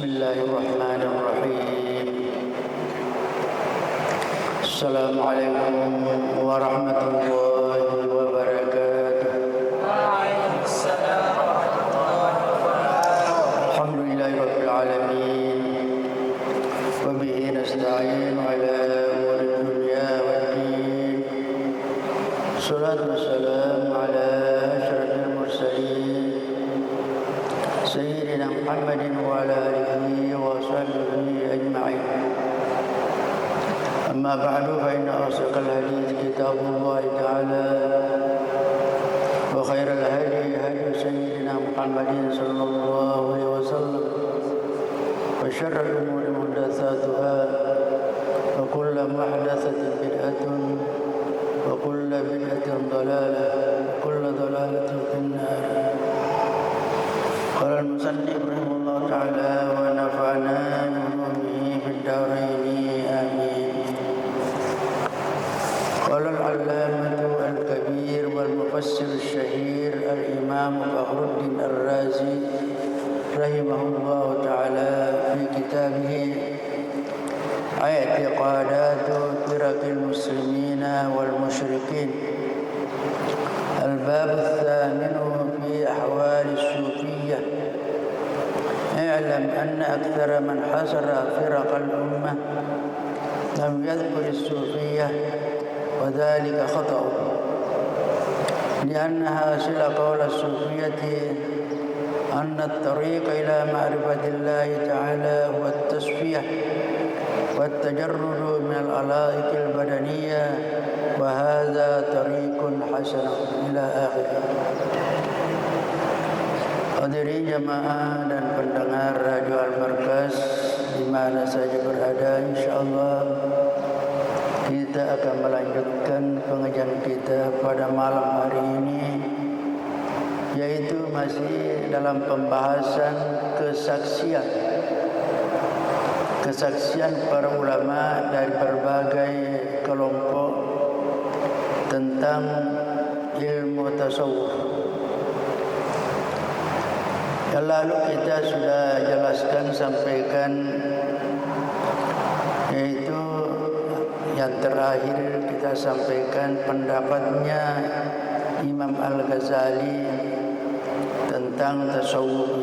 Bismillahirrahmanirrahim. Assalamualaikum warahmatullahi wabarakatuh. Waalaikumsalam warahmatullahi wabarakatuh. Alhamdulillahirabbil alamin. Wa bihi nasta'in ala umuri dunya waddin. Salatu wassalamu ala asyrafil mursalin Sayyidina Muhammadin wa ala alihi wa sahbihi ajma'in. أما بعد فإن أصدق الحديث كتاب الله تعالى وخير الهدي هدي سيدنا محمد صلى الله عليه وسلم وشر الأمور محدثاتها وكل محدثة بدعة وكل بدعة ضلالة وكل ضلالة في النار. قال المصنف رحمه الله تعالى ونفعنا بعلومه في الدارين آمين. قال العلامة الكبير والمفسر الشهير الإمام فخر الدين الرازي رحمه الله تعالى في كتابه اعتقادات فرق المسلمين والمشركين الباب الثامن في أحوال الصوفية. اعلم أن أكثر من حصر فرق الأمة لم يذكر الصوفية وذلك خطأ، لأنها حاصل قول الصوفية أن الطريق إلى معرفة الله تعالى هو التصفية والتجرد من العلائق البدنية، وهذا طريق حسن إلى آخره. Hadirin jamaah dan pendengar Radio Al-Markaz di mana saja berada, insyaallah kita akan melanjutkan pengajian kita pada malam hari ini, yaitu masih dalam pembahasan kesaksian para ulama dari berbagai kelompok tentang ilmu tasawuf. Yang lalu kita sudah jelaskan, sampaikan, yaitu yang terakhir kita sampaikan pendapatnya Imam Al-Ghazali tentang tasawuf.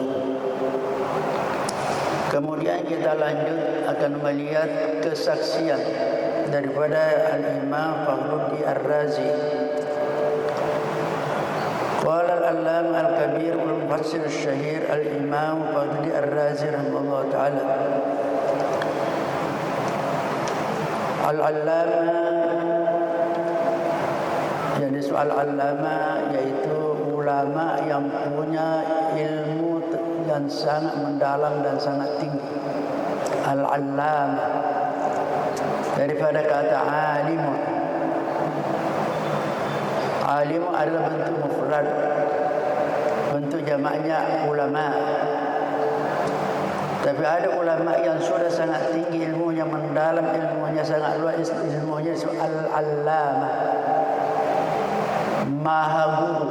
Kemudian kita lanjut akan melihat kesaksian daripada Al-Imam Fakhruddin Ar-Razi. Qala al-Allamah al-Kabir wal-Mufassir al-Shahir al-Imam Fakhruddin Ar-Razi rahimahullah ta'ala. Al-Allamah, yang disebut Al-Allamah yaitu ulama yang punya ilmu yang sangat mendalam dan sangat tinggi. Al-Allamah daripada kata alimun. Alimun adalah bentuk mufrad, bentuk jamaknya ulama. Tapi ada ulama yang sudah sangat tinggi ilmunya, mendalam ilmunya, sangat luas ilmunya, Al-Allamah, maha guru.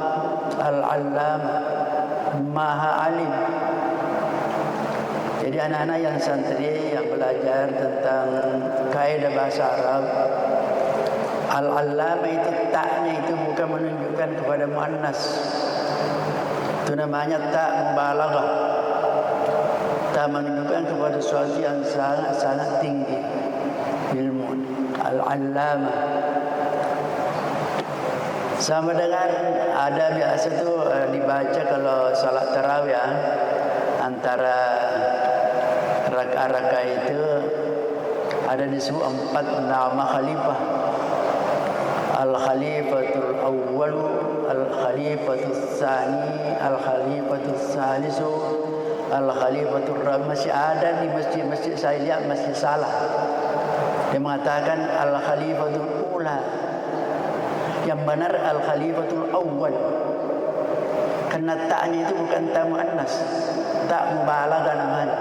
Al-Allamah, maha alim. Jadi anak-anak yang santri yang belajar tentang kaidah bahasa Arab, Al-Allamah itu taknya itu bukan menunjukkan kepada muannas. Itu namanya tak mubalaghah. Tak menunjukkan kepada sesuatu yang sangat-sangat tinggi ilmu. Al-Allamah sama dengan ada biasa tu dibaca kalau salat tarawih, antara rakaat-rakaat itu ada disebut 4 nama khalifah. Al-Khalifatul Awwal, Al-Khalifatul Tsani, Al-Khalifatul Tsalisu, Al-Khalifatul Rabi. Masih ada di masjid-masjid saya lihat masih salah. Dia mengatakan Al-Khalifatul Ula. Yang benar Al-Khalifatul Awwal. Karena taknya itu bukan tak muannas, tak mubalaghah namanya.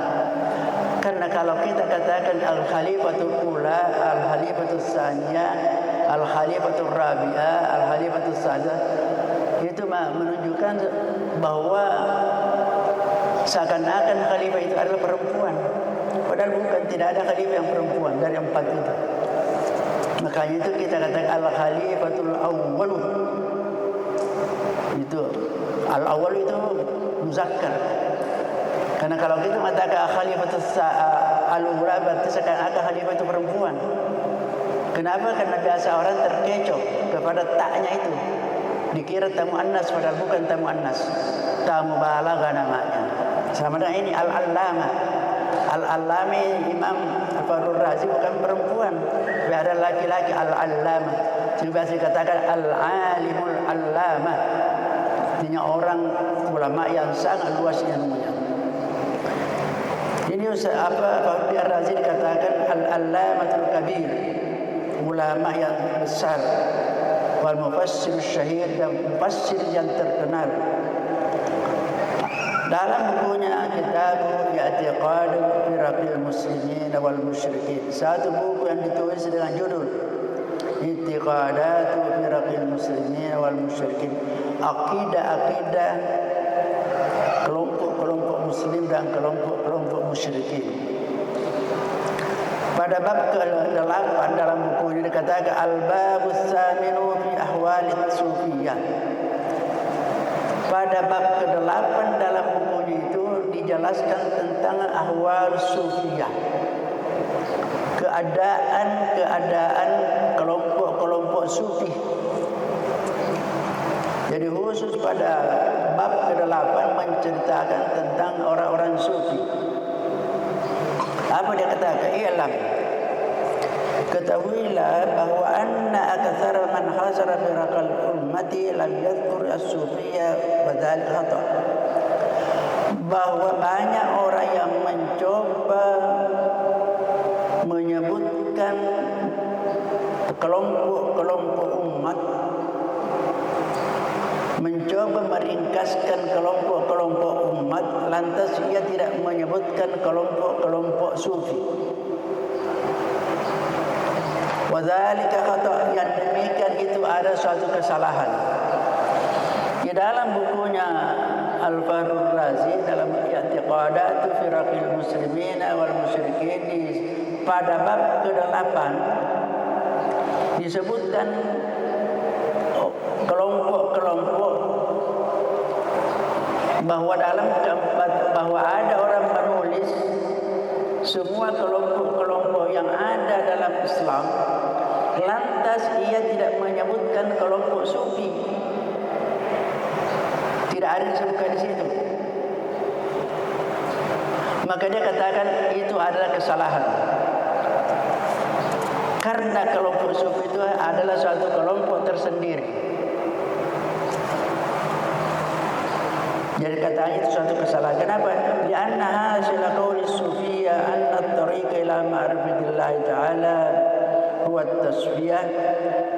Karena kalau kita katakan Al-Khalifatul Ula, Al-Khalifatul Tsaniyah, Al-Khalifatul Rabi'ah, Al-Khalifatul Saddah, itu menunjukkan bahwa Seakan-akan khalifah itu adalah perempuan. Padahal bukan, tidak ada khalifah yang perempuan dari 4 itu. Makanya itu kita katakan al-khalifatul awwal. Itu al-awwal itu muzakkar. Karena kalau kita mengatakan khalifatul al-ula berarti seakan-akan khalifah itu perempuan. Kenapa? Karena biasa orang terkecoh kepada taknya itu. Dikira tamu annas padahal bukan tamu annas. Tamu balagha namanya. Sama dengan ini al-allama. Al-allami Imam Al-Fakhrur Razi bukan perempuan. Ada laki-laki al-allama. Juga biasa dikatakan al-alimul allama. Artinya orang ulama yang sangat luas ilmunya. Ini Fakhrur Razi dikatakan al-allamatul kabir. Ulama yang besar, wal mufassir syahir dan mufassir yang terkenal. Dalam bukunya Kitab I'tiqad Firaqil Muslimin wal Musyrikin, satu buku yang ditulis dengan judul I'tiqadat Firaqil Muslimin wal Musyrikin, akidah-akidah kelompok-kelompok muslim dan kelompok-kelompok musyrikin. Pada bab ke-8 dalam buku ini dikatakan al-babus tsaminu fi ahwalit sufiyah. Pada bab ke-8 dalam buku itu dijelaskan tentang ahwal sufiyah. Keadaan kelompok-kelompok sufi. Jadi khusus pada bab ke-8 menceritakan tentang orang-orang sufi. Apa dia katakan? I'lam, ketahuilah bahwa anna aktsara man hasara firaqal ummati lam yadhkur as-sufiyya wa dzalika khata'. Bahwa banyak orang yang mencoba menyebutkan kelompok-kelompok umat, mencoba meringkaskan kelompok-kelompok umat, lantas ia tidak menyebutkan kelompok-kelompok sufi. Wadzalika khata', yang demikian itu ada suatu kesalahan. Di dalam bukunya Al-Fakhrur Razi dalam I'tiqadat Firaqil Muslimin wal Musyrikin, pada bab ke-8 disebutkan kelompok-kelompok, bahwa ada orang menulis semua kelompok-kelompok yang ada dalam Islam, lantas ia tidak menyebutkan kelompok sufi. Tidak ada disebutkan di situ. Maka dia katakan itu adalah kesalahan. Karena kelompok sufi itu adalah suatu kelompok tersendiri. Jadi katanya itu suatu kesalahan. Kenapa? Lianna hasil qauli sufiyya anna at-tariq ila ma'rifatillah ta'ala huwa at-tasfiyah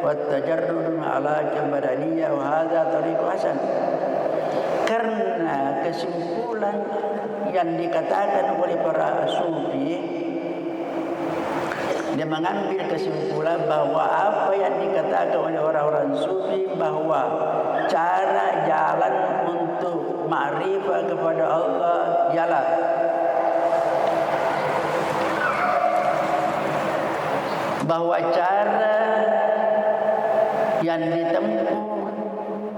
wa at-tajarrud ala al-badaniyah wa hadha tariq hasan. Karena kesimpulan yang dikatakan oleh para sufi, dia mengambil kesimpulan bahwa apa yang dikatakan oleh orang-orang sufi, bahwa cara jalan untuk ma'rifah kepada Allah ialah bahwa cara yang ditempuh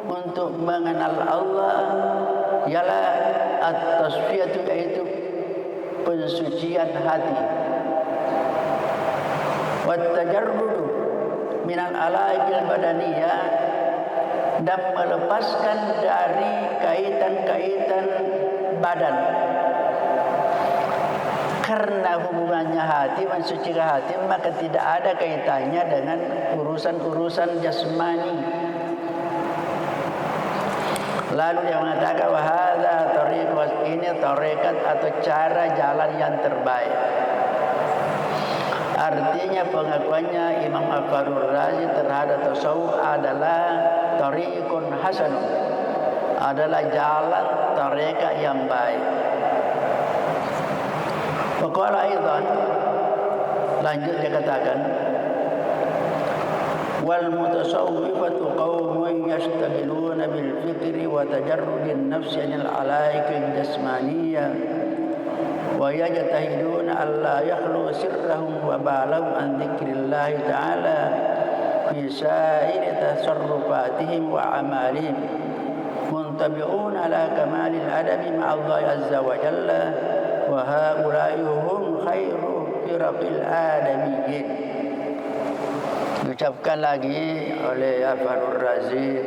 untuk mengenal Allah ialah at-tasfiyatu, yaitu pensucian hati, wa tajarrudu minal alaikil badaniyah, dan melepaskan dari kaitan-kaitan badan. Karena hubungannya hati, mensucikan hati, maka tidak ada kaitannya dengan urusan-urusan jasmani. Lalu dia mengatakan wahada tariq, ini tarekat atau cara jalan yang terbaik. Artinya pengakuannya Imam Al-Fakhrur Razi terhadap tasawuf adalah tariqun hasanun, adalah jalan tarekat yang baik. Waqala aidan, lanjut dia katakan wal mutasawwifatu qaumun يشتغلون بالفكر وتجرد النفس عن العلائق الجسمانية ويجتهدون ألا يخلو سرهم وبالهم عن ذكر الله تعالى في سائر تصرفاتهم وأعمالهم منطبعون على كمال الأدب مع الله عز وجل وهؤلاء هم خير فرق الآدميين. Diucapkan lagi oleh Al-Fakhrur Razi,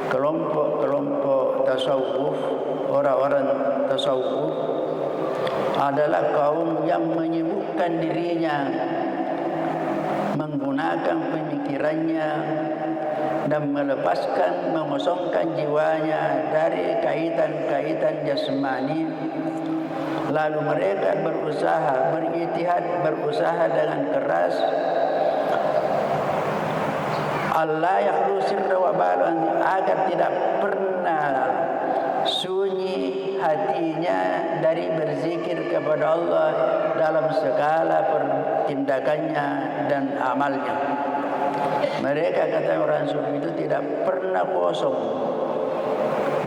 kelompok-kelompok tasawuf, orang-orang tasawuf adalah kaum yang menyibukkan dirinya menggunakan pemikirannya dan mengosongkan jiwanya dari kaitan-kaitan jasmani. Lalu mereka berusaha dengan keras Allah yakhlu sirra wa balan, agar tidak pernah sunyi hatinya dari berzikir kepada Allah dalam segala pertindakannya dan amalnya. Mereka, kata orang sufi itu, tidak pernah kosong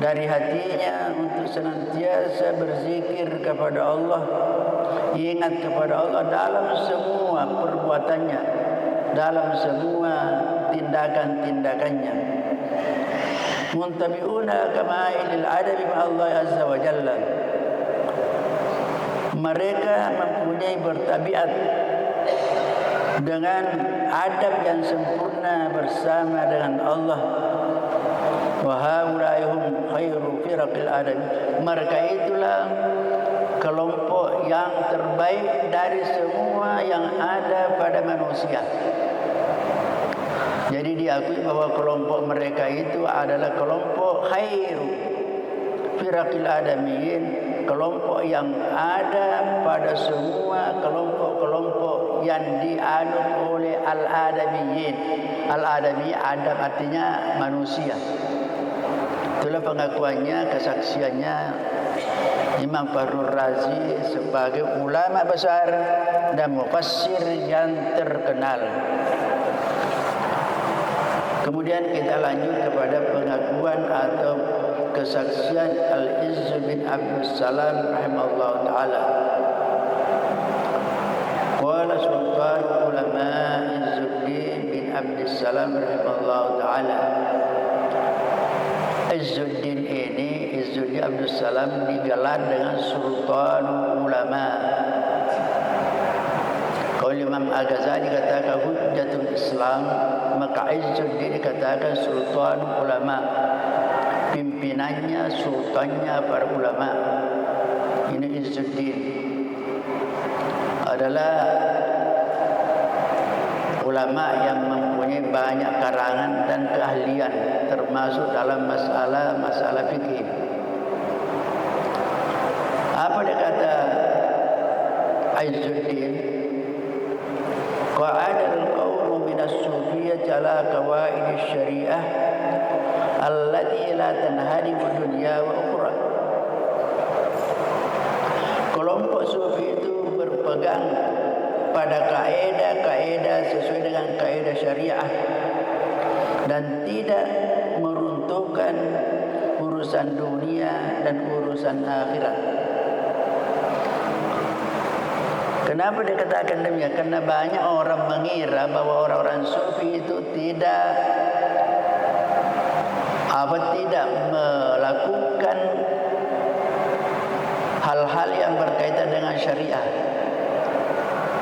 dari hatinya untuk senantiasa berzikir kepada Allah, ingat kepada Allah dalam semua perbuatannya, dalam semua tindakan-tindakannya. Muntabi'una kama'ilil adabi ma'allah azza wa jalla. Mereka mempunyai bertabiat dengan adab yang sempurna bersama dengan Allah. Wa haula'i hum khairu firaqil adabi. Mereka itulah kelompok yang terbaik dari semua yang ada pada manusia. Jadi diakui bahwa kelompok mereka itu adalah kelompok khairu firaqil adamiyin, kelompok yang ada pada semua kelompok-kelompok yang dianut oleh al-adamiyin. Al-adami, adab artinya manusia. Itulah pengakuannya, kesaksiannya Imam Fakhrur Razi sebagai ulama besar dan mufassir yang terkenal. Kemudian kita lanjut kepada pengakuan atau kesaksian Al-Izz bin Abdul Salam rahimahullah ta'ala. Qala Sultan Ulama Izzuddin bin Abdul Salam rahimahullah ta'ala. Izzuddin ini, Izzuddin Abdul Salam, digelar dengan Sultan Ulama. Kalau Imam Al-Ghazali dikatakan Hujjatul Islam, maka Izzuddin dikatakan Sultan Ulama, pimpinannya, sultannya para ulama. Ini Izzuddin adalah ulama yang mempunyai banyak karangan dan keahlian, termasuk dalam masalah fikih. Apa dia kata Izzuddin? Qa'adal qawmu minas sufiyyah ala qawaid syariah allati la tanhadimu dunya wa ukhra. Kelompok sufi itu berpegang pada kaedah-kaedah sesuai dengan kaedah syariah dan tidak meruntuhkan urusan dunia dan urusan akhirat. Kenapa dikatakan demikian? Karena banyak orang mengira bahwa orang-orang sufi itu tidak melakukan hal-hal yang berkaitan dengan syariah.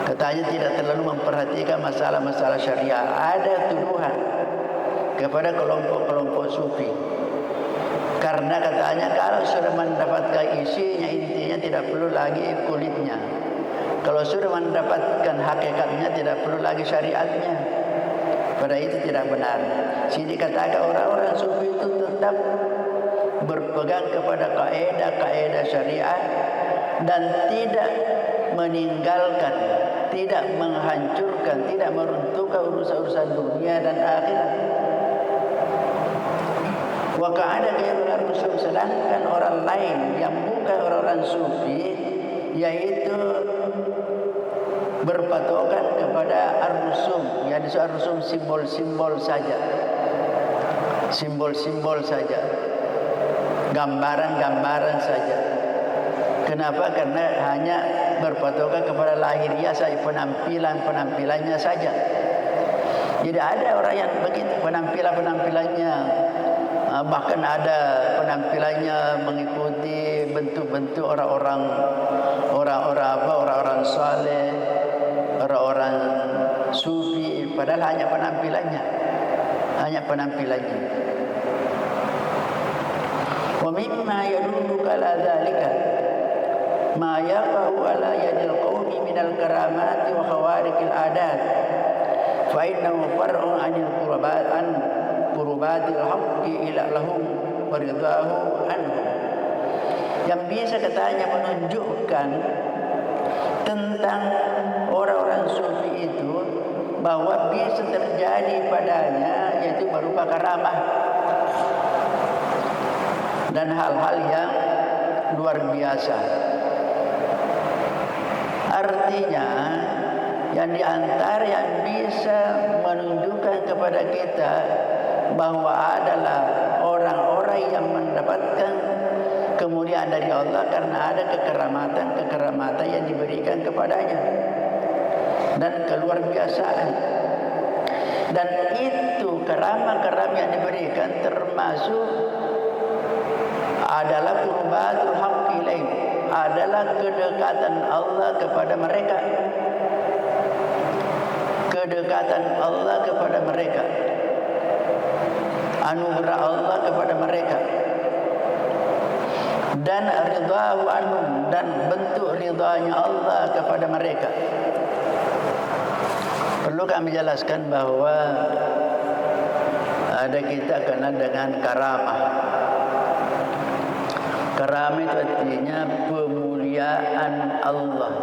Katanya tidak terlalu memperhatikan masalah-masalah syariah. Ada tuduhan kepada kelompok-kelompok sufi. Karena katanya kalau sudah mendapatkan isinya, intinya, tidak perlu lagi kulitnya. Kalau sudah mendapatkan hakikatnya, tidak perlu lagi syariatnya. Pada itu tidak benar. Jadi dikatakan orang-orang sufi itu tetap berpegang kepada kaedah-kaedah syariat dan tidak meninggalkan, tidak menghancurkan, tidak meruntuhkan urusan-urusan dunia dan akhirat. Wa ka'ada ghairul sufi, sedangkan orang lain yang bukan orang-orang sufi, yaitu berpatokan kepada ar-rusum, yaitu ar-rusum simbol-simbol saja. simbol-simbol saja, gambaran-gambaran saja. Kenapa? Karena hanya berpatokan kepada lahiriah saja, penampilannya saja. Jadi ada orang yang begitu penampilannya, bahkan ada penampilannya mengikuti bentuk-bentuk orang-orang saleh, orang-orang sufi, padahal hanya penampilannya. Wa mimma yadulluka ala dzalika ma yaqa'u ala yadil qaumi minal karamati wa khawariqil adat fa innahu far'un 'anil qurubatil haqqi ila lahum wa ridahu anhum. Yang bisa katanya menunjukkan tentang orang-orang sufi itu bahwa bisa terjadi padanya yaitu berupa karamah dan hal-hal yang luar biasa. Artinya yang diantara yang bisa menunjukkan kepada kita bahwa adalah orang-orang yang mendapatkan kemuliaan dari Allah karena ada kekeramatan yang diberikan kepadanya dan keluarbiasaan. Dan itu keramah-keramah yang diberikan termasuk adalah qurbatul haqqi ilaih, adalah kedekatan Allah kepada mereka. Kedekatan Allah kepada mereka, anugerah Allah kepada mereka, dan ridhahu anhum, dan bentuk ridhanya Allah kepada mereka. Perlu kami jelaskan bahwa ada kita kenal dengan karamah. Karamah itu artinya pemuliaan Allah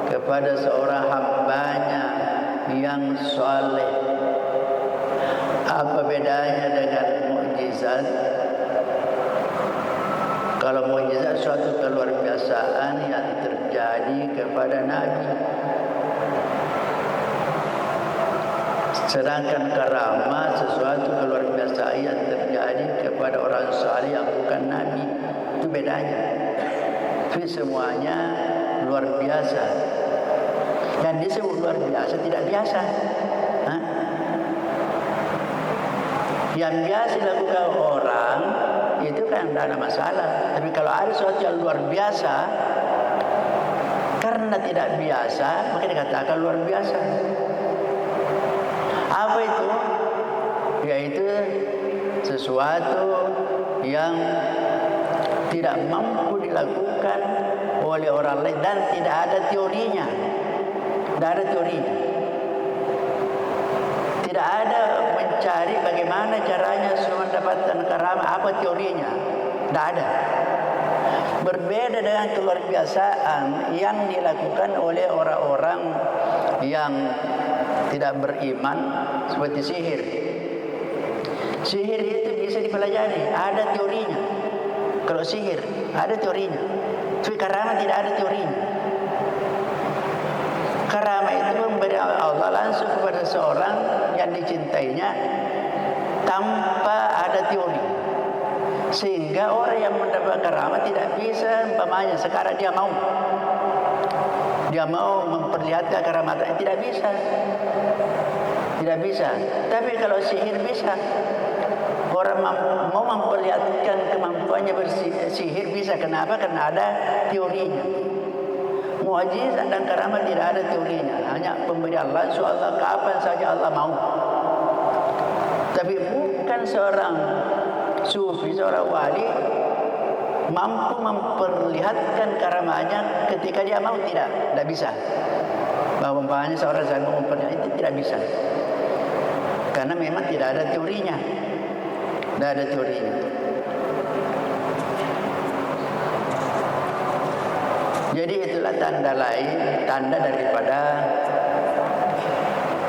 kepada seorang hambanya yang saleh. Apa bedanya dengan mukjizat? Kalau mukjizat suatu keluarbiasaan yang terjadi kepada Nabi, sedangkan karamah sesuatu keluarbiasaan yang terjadi kepada orang saleh yang bukan Nabi. Itu bedanya. Tapi semuanya luar biasa. Dan disebut luar biasa tidak biasa. Yang biasa dilakukan orang itu kan tidak ada masalah. Tapi kalau ada sesuatu yang luar biasa, karena tidak biasa maka dikatakan luar biasa. Apa itu? Yaitu sesuatu yang tidak mampu dilakukan oleh orang lain dan tidak ada teorinya. Tidak ada teorinya. Tidak ada mencari bagaimana caranya supaya mendapatkan karamah, apa teorinya. Tidak ada. Berbeda dengan keluarbiasaan yang dilakukan oleh orang-orang yang tidak beriman seperti sihir. Sihir itu bisa dipelajari, ada teorinya. Kalau sihir ada teorinya. Tapi karamah tidak ada teorinya. Karamah itu memberi Allah langsung kepada seorang yang dicintainya tanpa ada teori. Sehingga orang yang mendapat karamah tidak bisa, umpamanya sekarang dia mau memperlihatkan keramatnya, tidak bisa. Tapi kalau sihir bisa. Orang mau memperlihatkan kemampuannya bersihir bisa. Kenapa? Karena ada teorinya. Mukjizat dan karamah tidak ada teorinya, hanya pemberian langsung Allah kapan saja Allah mau. Tapi bukan seorang sufi, seorang wali mampu memperlihatkan karamahnya ketika dia mau, tidak bisa. Bahwa umpamanya seorang saya mau memperlihatkan itu tidak bisa. Karena memang tidak ada teorinya. Tidak ada teorinya. Jadi itulah tanda lain, tanda daripada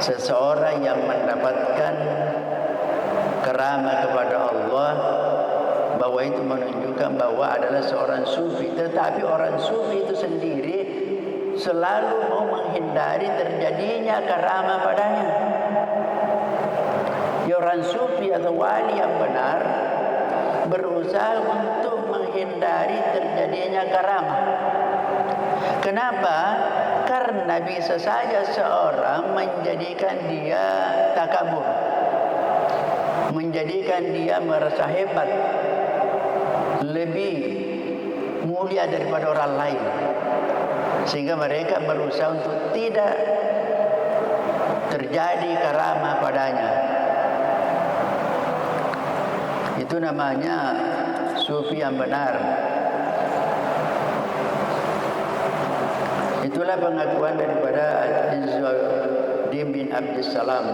seseorang yang mendapatkan karamah kepada Allah, bahwa itu menunjukkan bahwa adalah seorang sufi. Tetapi orang sufi itu sendiri selalu mau menghindari terjadinya karamah padanya. Dia Seorang sufi atau wali yang benar berusaha untuk menghindari terjadinya karamah. Kenapa? Karena bisa saja seorang menjadikan dia takabur, menjadikan dia merasa hebat, lebih mulia daripada orang lain, sehingga mereka berusaha untuk tidak terjadi karamah padanya. Itu namanya sufi yang benar. Itulah pengakuan daripada Izzuddin bin Abdussalam.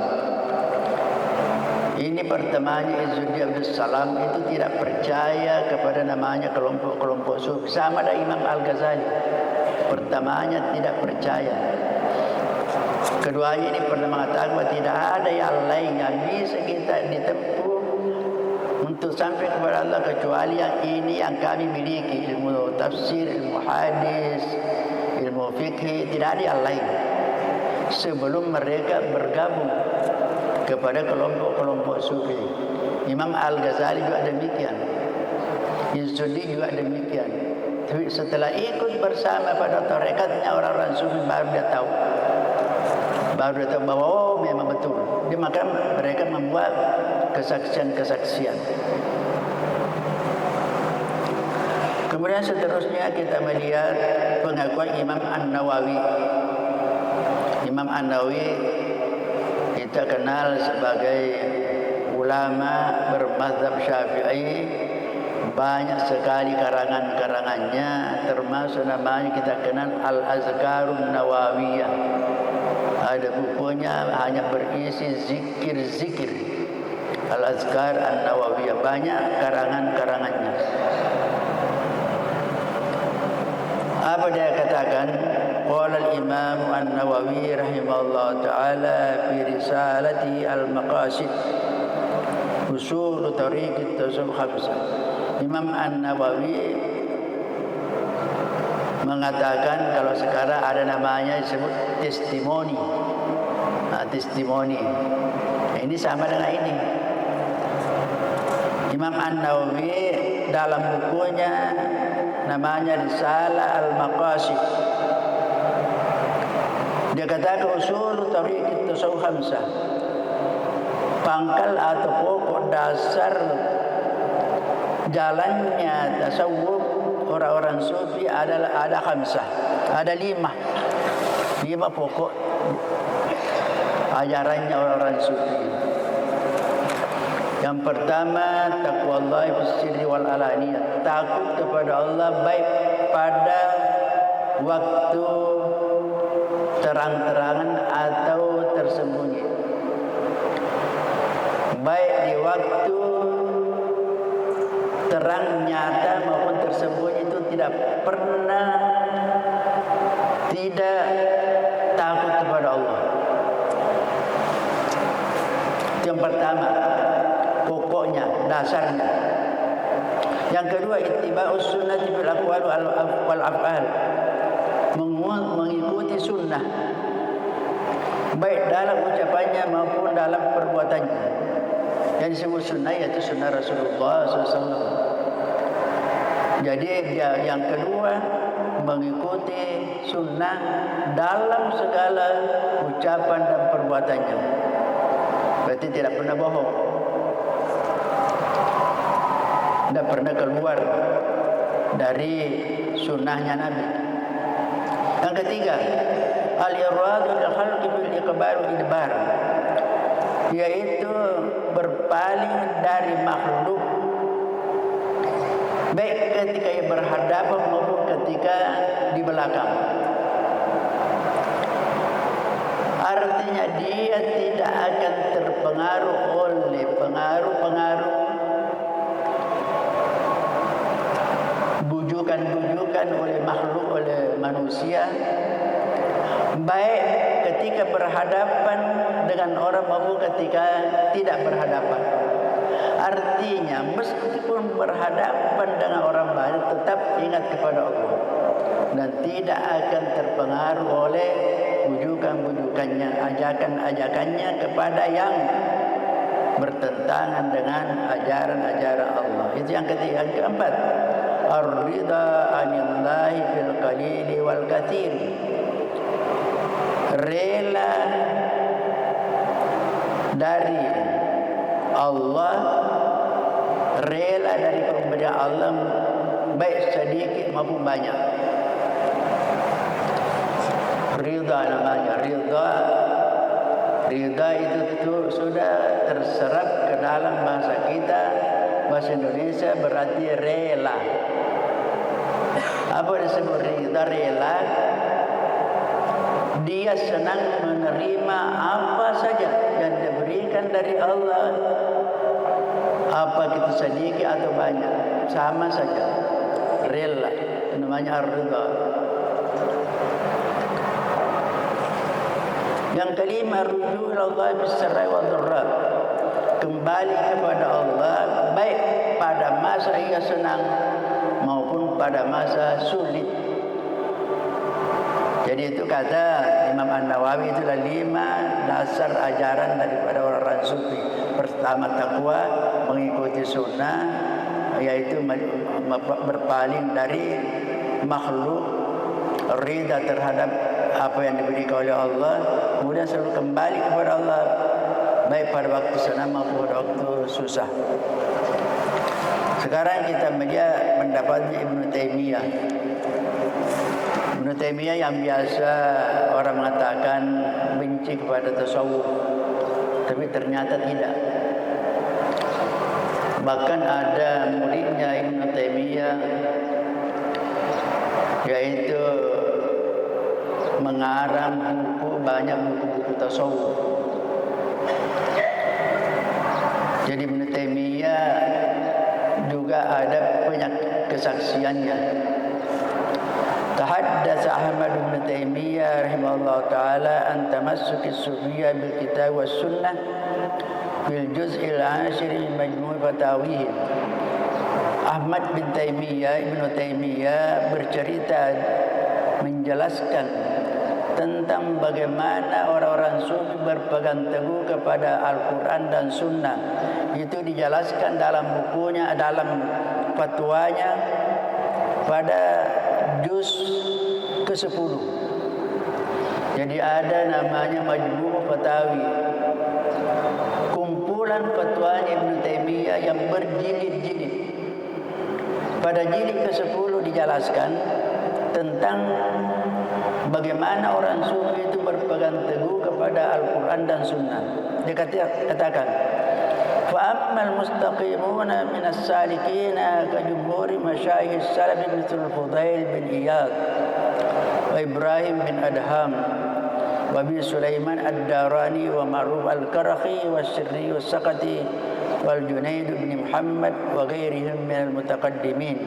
Ini pertamanya Izzuddin Abdussalam itu tidak percaya kepada namanya kelompok-kelompok sufi. Sama ada Imam Al-Ghazali. Pertamanya tidak percaya. Keduanya ini pernah mengatakan bahwa tidak ada yang lain yang bisa kita ditempuh untuk sampai kepada Allah kecuali yang ini yang kami miliki, ilmu tafsir, ilmu hadis, ilmu fikih. Tidak ada yang lain sebelum mereka bergabung kepada kelompok-kelompok sufi. Imam Al-Ghazali juga demikian, Izzuddin juga demikian. Tapi setelah ikut bersama pada tarekatnya orang-orang sufi baru dia tahu bahwa memang betul. Maka mereka membuat kesaksian-kesaksian. Kemudian seterusnya kita melihat pengakuan Imam An-Nawawi. Imam An-Nawawi kita kenal sebagai ulama bermazhab Syafi'i. Banyak sekali karangan-karangannya, termasuk namanya kita kenal Al-Azkarun Nawawiyah. Ada bukunya hanya berisi zikir-zikir. Al-Azkar An-Nawawiyah, banyak karangan-karangannya. Apa dia katakan? Qala al-Imam An-Nawawi rahimahullah ta'ala fi risalati al-Maqasid usul tariq at-tasawuf khamsah. Imam An-Nawawi mengatakan kalau sekarang ada namanya disebut testimoni. Testimoni. Ini sama dengan ini. Imam An-Nawawi dalam bukunya namanya Risalah Al-Maqasid, dia katakan usul tariq tasawuf khamsah. Pangkal atau pokok dasar jalannya tasawuf orang-orang sufi adalah ada khamsah, ada lima pokok ajarannya orang-orang sufi. Yang pertama, taqwallahi fis sirri wal alaniyah, takut kepada Allah baik pada waktu terang-terangan atau tersembunyi. Baik di waktu terang nyata maupun tersembunyi itu tidak pernah tidak takut kepada Allah. Itu yang pertama, pokoknya, dasarnya. Yang kedua, ittiba'us sunnati bil aqwal wal af'al, mengikuti sunnah baik dalam ucapannya maupun dalam perbuatannya. Yang disebut sunnah yaitu sunnah Rasulullah SAW. Jadi yang kedua, mengikuti sunnah dalam segala ucapan dan perbuatannya. Berarti tidak pernah bohong, tidak pernah keluar dari sunnahnya Nabi. Yang ketiga, al-iradu lil khalqi bil iqbal wal idbar, yaitu berpaling dari makhluk baik ketika ia berhadapan maupun ketika di belakang. Artinya dia tidak akan terpengaruh oleh pengaruh-pengaruh bujukan-bujukan oleh makhluk, oleh manusia, baik ketika berhadapan dengan orang maupun ketika tidak berhadapan. Artinya meskipun berhadapan dengan orang banyak, tetap ingat kepada Allah dan tidak akan terpengaruh oleh bujukan-bujukannya, ajakan-ajakannya kepada yang bertentangan dengan ajaran-ajaran Allah. Itu yang ketiga. Yang keempat, ar-ridha 'anillahi fil qalili wal katsir. Rela dari Allah, rela dari pemberian Allah, baik sedikit maupun banyak. Ridha namanya. Ridha itu sudah terserap ke dalam bahasa kita, bahasa Indonesia, berarti rela. Apa disebut ridha? Rela, dia senang menerima apa saja yang diberikan dari Allah, apa itu sedikit atau banyak, sama saja. Rela, namanya ar-ridha. Yang kelima, rujuk ila Allah bis-sarra'i wad-dharra. Kembali kepada Allah baik pada masa ia senang maupun pada masa sulit. Jadi itu kata Imam An-Nawawi, itulah 5 dasar ajaran daripada orang-orang sufi. Pertama, takwa, mengikuti sunnah, yaitu berpaling dari makhluk, ridha terhadap apa yang diberikan oleh Allah, kemudian selalu kembali kepada Allah baik pada waktu senang maupun pada waktu susah. Sekarang kita mendapat Ibnu Taimiyah. Ibnu Taimiyah yang biasa orang mengatakan benci kepada tasawuf, tapi ternyata tidak. Bahkan ada muridnya Ibnu Taimiyah, yaitu mengarang banyak buku-buku tasawuf. Jadi Ibnu Taimiyah juga ada banyak kesaksiannya. Tahaddatsa Ahmad bin Taimiyah rahimahullah taala an tamassuki as-sufiyyah bil kitab was sunnah fil juz'il 'ashir min majmu' fatawih. Ahmad bin Taimiyah, Ibnu Taimiyah bercerita, menjelaskan tentang bagaimana orang-orang sufi berpegang teguh kepada Al-Quran dan Sunnah. Itu dijelaskan dalam bukunya, dalam fatwanya pada juz ke-10. Jadi ada namanya Majmu' Fatawi, kumpulan fatwanya Ibnu Taimiyah yang berjilid-jilid. Pada jilid ke-10 dijelaskan tentang bagaimana orang sufi itu berpegang teguh kepada Al-Quran dan Sunnah. Dia katakan, فَأَمَّا الْمُسْتَقِيمُونَ مِنَ السَّالِكِينَ كَجُمْهُورِ مَشَايِخِ السَّلَفِ مِثْلُ الْفُضَيْلِ بِنْ إِيَاض وإبراهيم بن أدهم وأبي سليمان الداراني ومعروف الكرخي والسري السقطي والجنيد بن محمد وغيرهم من المتقدمين،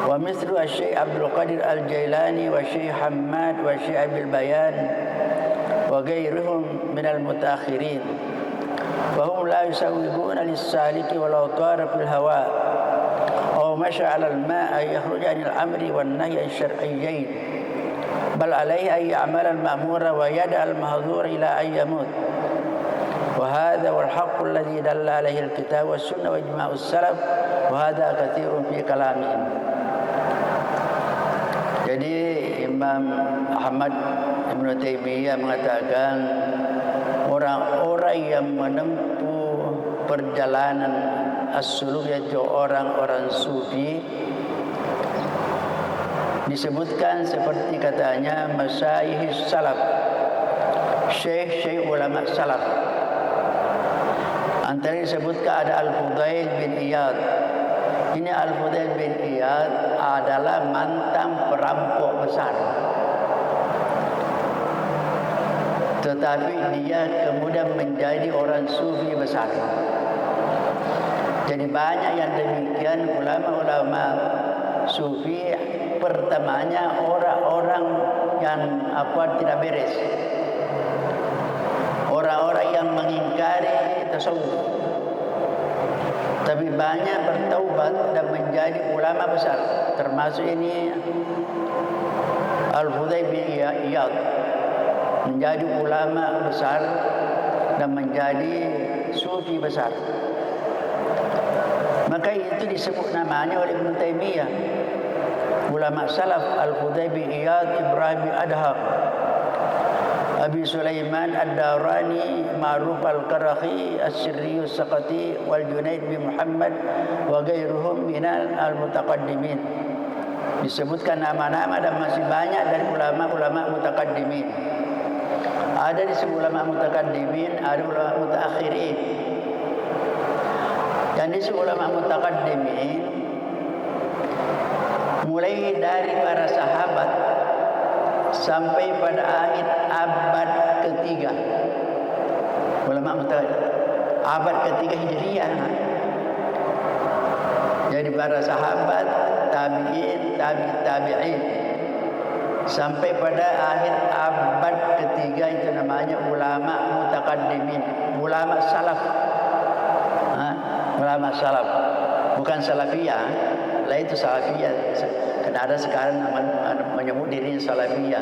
ومثل الشيخ عبد القادر الجيلاني والشيخ حماد والشيخ أبي البيان وغيرهم من المتأخرين، فهم لا يسوغون للسالك ولو طار في الهواء أو مشى على الماء أن يخرج عن الأمر والنهي الشرعيين، بل عليه أن يعمل المأمور ويدع المحظور إلى أن يموت. وهذا هو الحق الذي دل عليه الكتاب والسنة وإجماع السلف، وهذا كثير في كلامهم. Jadi Imam Ahmad Ibnu Taimiyah mengatakan orang-orang yang menempuh perjalanan as-suluk, yaitu orang-orang sufi, disebutkan seperti katanya masyayikh salaf, syekh ulama salaf. Antara disebutkan ada Al-Fudail bin Iyad. Ini Al-Fudail bin Iyad adalah mantan perampok besar, tetapi dia kemudian menjadi orang sufi besar. Jadi banyak yang demikian ulama-ulama sufi, pertamanya orang-orang yang tidak beres, orang-orang yang mengingkari tasawuf, tapi banyak bertaubat dan menjadi ulama besar. Termasuk ini Al-Fudail bin Iyad, menjadi ulama besar dan menjadi sufi besar. Maka itu disebut namanya oleh Ibn Taimiyah. Ulama salaf Al-Hudaybi Iyad Ibrahim Adham, Abi Sulaiman Ad-Darani, Ma'ruf Al-Qarahi, As-Sirri As-Saqati, wal Junaid bin Muhammad wa ghairuhum minal al-mutaqaddimin. Disebutkan nama-nama dan masih banyak dari ulama-ulama mutaqaddimin. Ada disebut ulama mutaqaddimin, ada ulama mutaakhirin. Dan disebut ulama mutaqaddimin mulai dari para sahabat sampai pada akhir abad ketiga. Ulama abad ketiga Hijriah. Jadi para sahabat, tabi'in, tabi'in sampai pada akhir abad ketiga itu namanya ulama mutaqaddimin, ulama salaf. Ulama salaf, bukan salafiyah. Lah itu salafiyah. Karena ada sekarang menyebut dirinya salafiyah.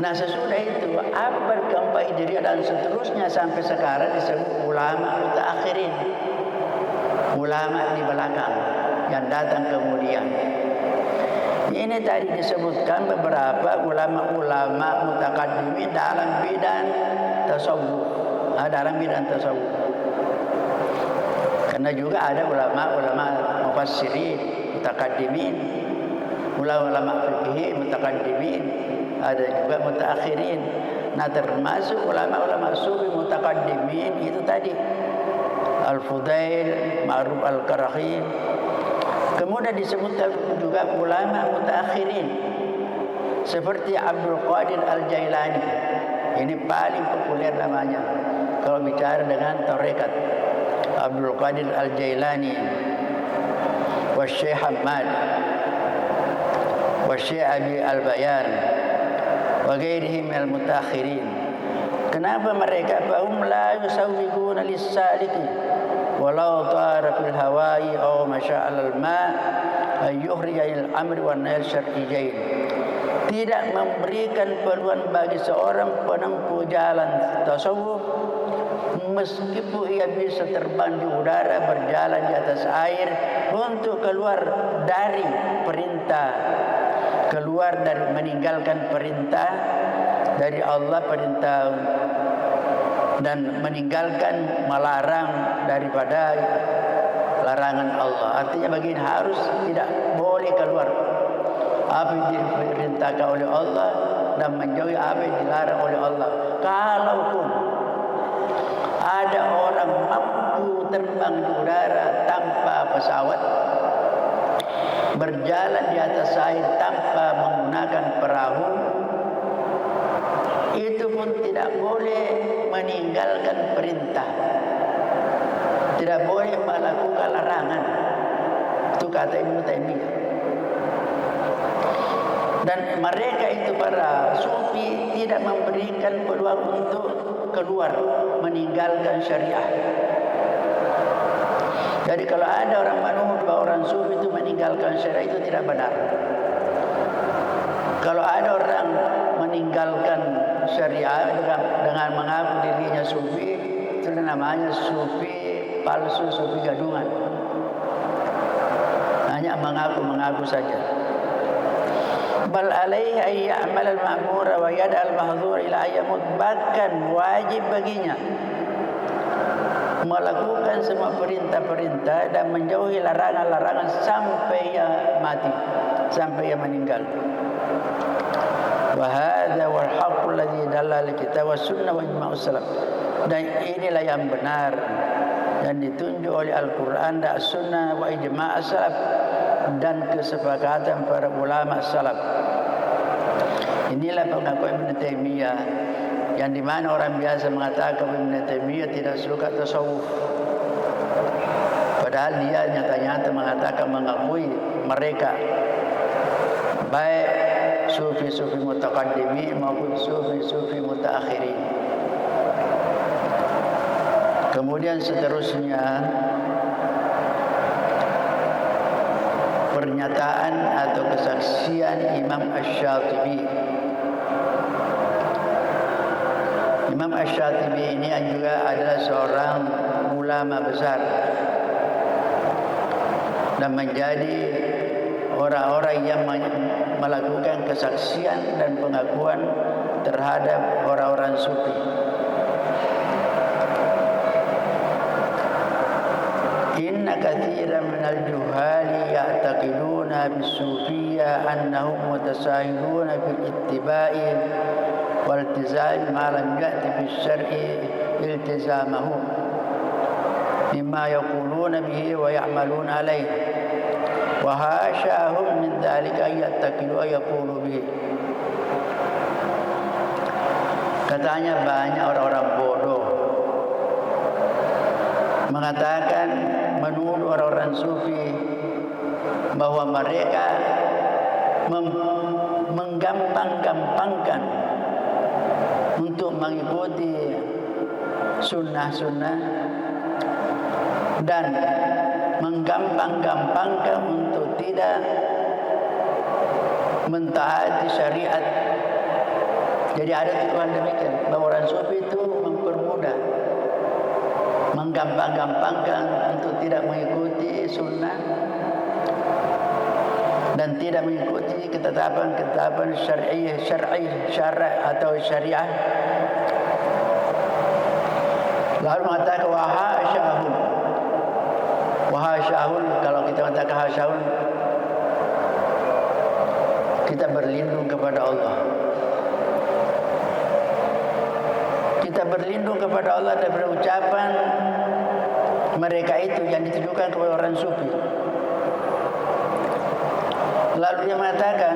Nah sesudah itu abad keempat Hijriah dan seterusnya sampai sekarang disebut ulama mutaakhirin, ulama di belakang yang datang kemudian. Ini tadi disebutkan beberapa ulama-ulama mutaqaddimin dalam bidang tasawuf. Dalam bidang tasawuf. Karena juga ada ulama-ulama mufassirin mutaqaddimin, ulama-ulama fikih mutaqaddimin, ada juga mutaakhirin. Nah termasuk ulama-ulama sufi mutaqaddimin itu tadi Al-Fudail, Ma'ruf Al-Qarahi. Kemudian disebutkan juga ulama mutaakhirin seperti Abdul Qadir Al-Jailani. Ini paling populer namanya kalau bicara dengan tarekat. Abdul Qadir Al-Jailani wa Syekh Ahmad wa Syekh Abi Al-Bayan wa ghairihim al-mutaakhirin. Kenapa mereka fahum la yusawwiguna lis-saliki walau tara fil hawa'i aw masya'al al-ma' ay yukhrija al-amr wa nail syar'iyain. Tidak memberikan peluang bagi seorang penempuh jalan tasawuf meskipun ia bisa terbang di udara, berjalan di atas air untuk keluar dari perintah, keluar dari meninggalkan perintah dari Allah, perintah dan meninggalkan melarang daripada larangan Allah. Artinya begini, harus tidak boleh keluar apa yang diperintahkan oleh Allah dan menjauhi apa yang dilarang oleh Allah. Kalaupun ada orang mampu terbang di udara tanpa pesawat, berjalan di atas air tanpa menggunakan perahu, itu pun tidak boleh meninggalkan perintah, tidak boleh melakukan larangan. Itu kata Ibn Taimiyah. Dan mereka itu para sufi tidak memberikan peluang untuk keluar meninggalkan syariah. Jadi kalau ada orang menuduh bahwa orang sufi itu meninggalkan syariah, itu tidak benar. Kalau ada orang meninggalkan syariah dengan mengaku dirinya sufi, itu namanya sufi palsu, sufi gadungan. Hanya mengaku-mengaku saja. Bal alaihi ay ya'mal al-ma'mura wa yada al-mahdhur ila ayyamut. Bahkan wajib baginya melakukan semua perintah-perintah dan menjauhi larangan-larangan sampai ia mati, sampai ia meninggal. Wa hadza wal haqqu alladhi dalla al-kitab was sunnah wa ijma'us salaf. Dan inilah yang benar yang ditunjuk oleh Al-Quran dan As-Sunnah wa ijma'us salaf dan kesepakatan para ulama salaf. Inilah pengakuan Ibn Taimiyah, yang di mana orang biasa mengatakan Ibn Taimiyah tidak suka tasawuf, padahal dia nyata-nyata mengatakan, mengakui mereka baik sufi-sufi mutaqaddimin maupun sufi-sufi mutaakhirin. Kemudian seterusnya pernyataan atau kesaksian Imam Asy-Syatibi. Imam Asy-Syatibi ini juga adalah seorang ulama besar dan menjadi orang-orang yang melakukan kesaksian dan pengakuan terhadap orang-orang sufi. Inna katsiran minal juhali ya'taqiduna bis-sufiyyah annahum mutasahiluna fil ittiba'i wal iltizam ma lam ya'ti bis-syar'i iltizamahu mimma yaquluna bihi wa ya'maluna alayhi wa hasyahum min dzalika ya'taqidu wa yaqulu bihi. Katanya banyak orang-orang bodoh mengatakan, menuduh orang-orang sufi bahwa mereka menggampang-gampangkan untuk mengikuti sunnah-sunnah dan menggampang-gampangkan untuk tidak mentaati syariat. Jadi ada tuduhan demikian bahwa orang sufi itu mempermudah, menggampang-gampangkan untuk tidak mengikuti sunnah dan tidak mengikuti ketetapan-ketetapan syar'i atau syariah. Lalu mengatakan wahasyahun, kalau kita mengatakan hasyahun, kita berlindung kepada Allah. Kita berlindung kepada Allah daripada ucapan mereka itu yang ditujukan kepada orang sufi. Lalu dia mengatakan,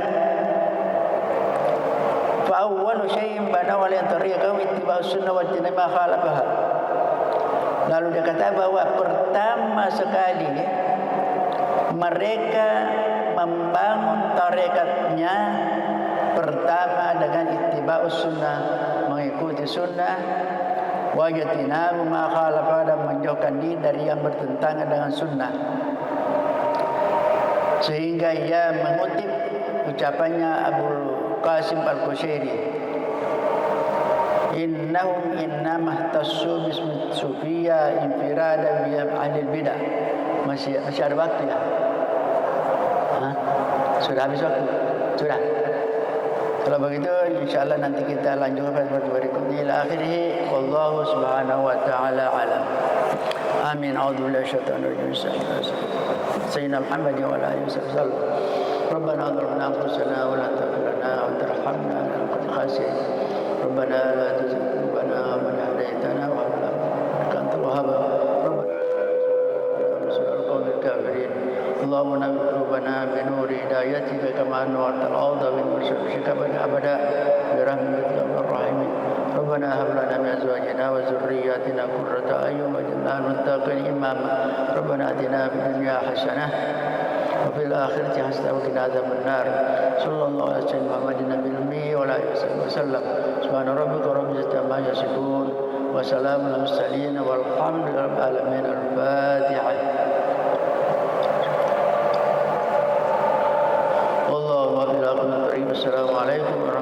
fa awwalu syai'in banaw ala tariqahu ittiba'us sunnah wa ijtinab ma khalafaha. Lalu dia kata bahwa pertama sekali mereka membangun tarekatnya pertama dengan ittiba'us sunnah, mengikuti sunnah, wa ijtinab ma khalafaha, dan menjauhkan diri dari yang bertentangan dengan sunnah. Sehingga ia mengutip ucapannya Abul Qasim Al-Qushairi, innahum innama ihtassu bismi sufiyya infirada bi ahli bidah. Masih ada waktu ya? Sudah habis waktu? Sudah. Kalau begitu insyaallah nanti kita lanjutkan pada berikutnya. Ila akhirih, wallahu subhanahu wa ta'ala alam. Amin. A'udzu billahi syaitanir rajim. Sayyidina Muhammad wa ala alihi wasallam. Rabbana adzlamna anfusana wa la taghfir lana wa tarhamna lanakunanna khasirin. Rabbana la tuzigh qulubana wa la hadaytana wa hab lana min ladunka antal wahhab. Rabbana la tuzigh kafirin. Allahumma nawwir qulubana bi nuri hidayatika kama anwartal arda bi nuri syamsika abada bi rahmatika ya arhamar rahimin. Rabbana hab lana min azwajina wa dhurriyyatina qurrata a'yun waj'alna lil muttaqina imama. Rabbana atina fid dunya hasanah wa fil akhirati hasanah wa qina adzaban nar. Sallallahu alaihi wasallam Muhammadin nabiyil ummi wa ala alihi wasallam. Subhana rabbika rabbil izzati amma yasifun wa salamun alal mursalin walhamdulillahi rabbil alamin. Al-Fatihah. Assalamualaikum warahmatullahi wabarakatuh.